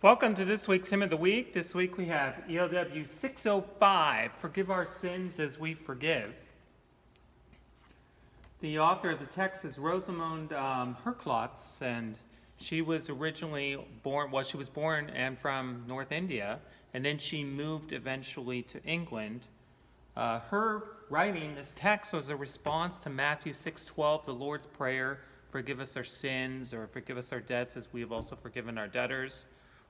Welcome to this week's Hymn of the Week. This week we have ELW 605, Forgive Our Sins as We Forgive. The author of the text is Rosamund Herklotz, and she was originally born, she was born and from North India, and then she moved eventually to England. Her writing this text was a response to Matthew 6:12, the Lord's Prayer, forgive us our sins, or forgive us our debts as we have also forgiven our debtors.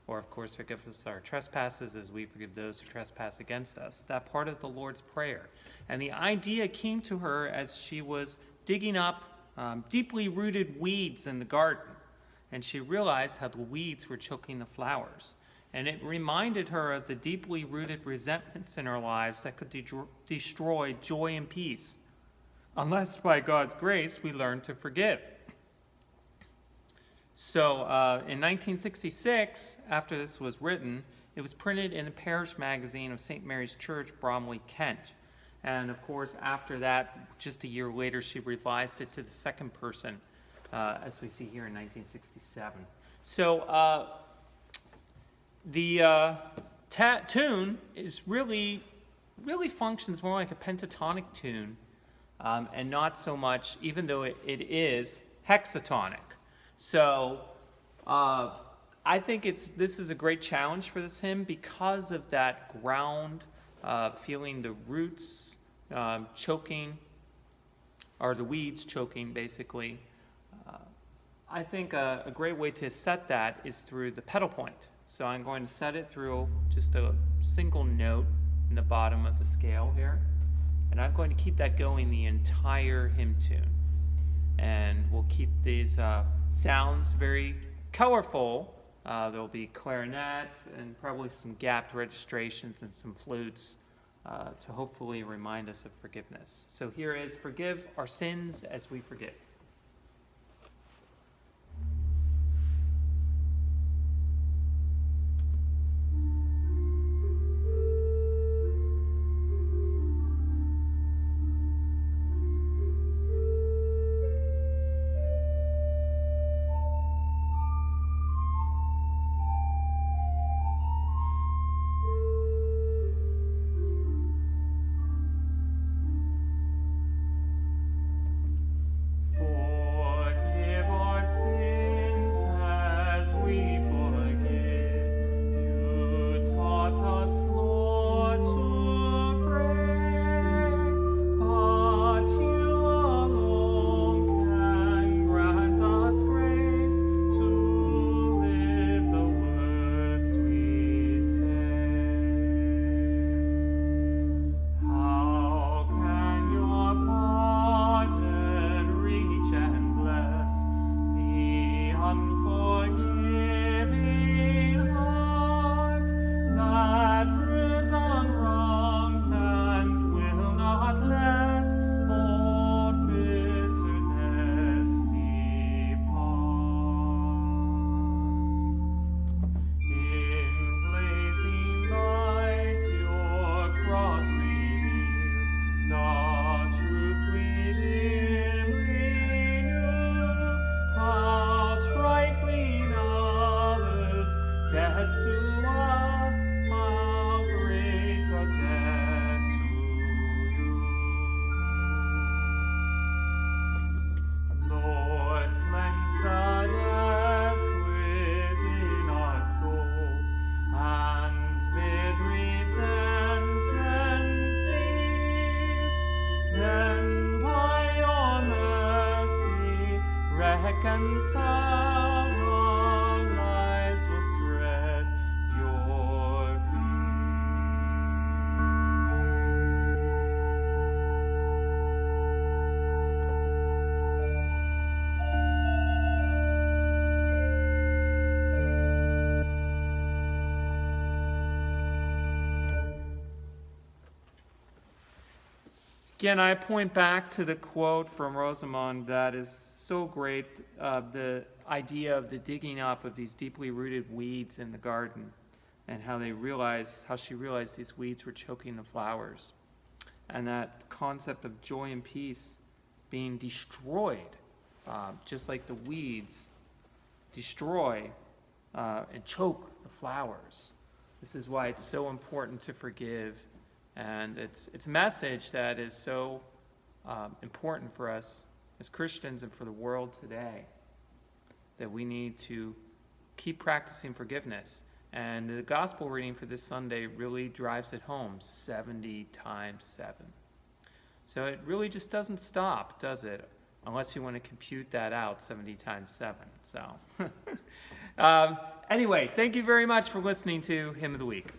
Or, of course, forgive us our trespasses as we forgive those who trespass against us. That part of the Lord's Prayer. And the idea came to her as she was digging up deeply rooted weeds in the garden. And she realized how the weeds were choking the flowers. And it reminded her of the deeply rooted resentments in our lives that could destroy joy and peace, unless by God's grace we learn to forgive. So in 1966, after this was written, it was printed in the parish magazine of St. Mary's Church, Bromley, Kent. And of course, after that, just a year later, she revised it to the second person, as we see here in 1967. So the tune is really functions more like a pentatonic tune, and not so much, even though it is hexatonic. So I think this is a great challenge for this hymn because of that ground, feeling the roots choking, or the weeds choking, basically. I think a great way to set that is through the pedal point. So I'm going to set it through just a single note in the bottom of the scale here. And I'm going to keep that going the entire hymn tune. And we'll keep these sounds very colorful. There'll be clarinet and probably some gapped registrations and some flutes to hopefully remind us of forgiveness. So here is Forgive Our Sins as We Forgive. Again, I point back to the quote from Rosamund that is so great, the idea of the digging up of these deeply rooted weeds in the garden and how she realized these weeds were choking the flowers. And that concept of joy and peace being destroyed, just like the weeds destroy and choke the flowers. This is why it's so important to forgive. And it's a message that is so important for us as Christians and for the world today, that we need to keep practicing forgiveness. And the gospel reading for this Sunday really drives it home, 70 times 7. So it really just doesn't stop, does it? Unless you want to compute that out, 70 times 7. So anyway, thank you very much for listening to Hymn of the Week.